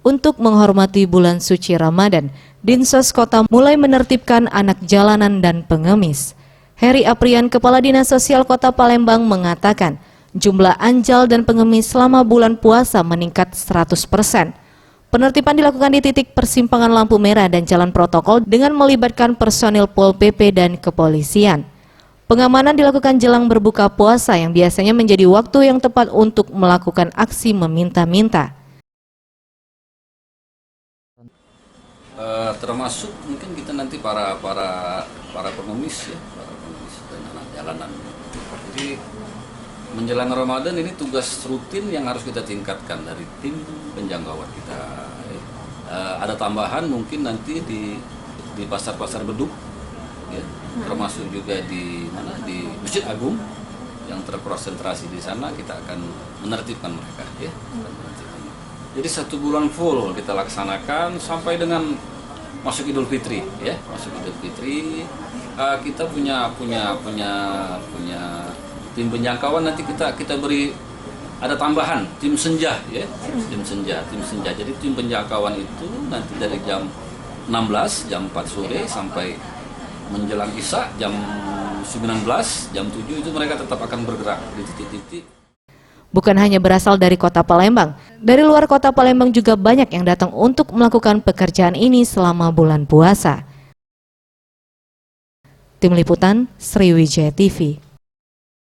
Untuk menghormati bulan suci Ramadan, Dinsos Kota mulai menertibkan anak jalanan dan pengemis. Heri Aprian, Kepala Dinas Sosial Kota Palembang mengatakan, jumlah anjal dan pengemis selama bulan puasa meningkat 100%. Penertiban dilakukan di titik persimpangan lampu merah dan jalan protokol dengan melibatkan personil Pol PP dan kepolisian. Pengamanan dilakukan jelang berbuka puasa yang biasanya menjadi waktu yang tepat untuk melakukan aksi meminta-minta. Termasuk mungkin kita nanti para pengemis ya, para pengemis dan anak jalanan. Jadi menjelang Ramadan ini tugas rutin yang harus kita tingkatkan dari tim penjangkauan kita. Ada tambahan mungkin nanti di pasar-pasar beduk, ya, termasuk juga di Masjid Agung yang terkonsentrasi di sana, kita akan menertibkan mereka, ya. Jadi 1 bulan full kita laksanakan sampai dengan masuk Idul Fitri, ya, masuk Idul Fitri. Kita punya tim penjangkauan, nanti kita beri ada tambahan tim senja, ya, tim senja. Jadi tim penjangkauan itu nanti dari jam 16 jam 4 sore sampai menjelang Isya jam 19 jam 7 itu mereka tetap akan bergerak di titik-titik. Bukan hanya berasal dari Kota Palembang, dari luar Kota Palembang juga banyak yang datang untuk melakukan pekerjaan ini selama bulan puasa. Tim Liputan, Sriwijaya TV.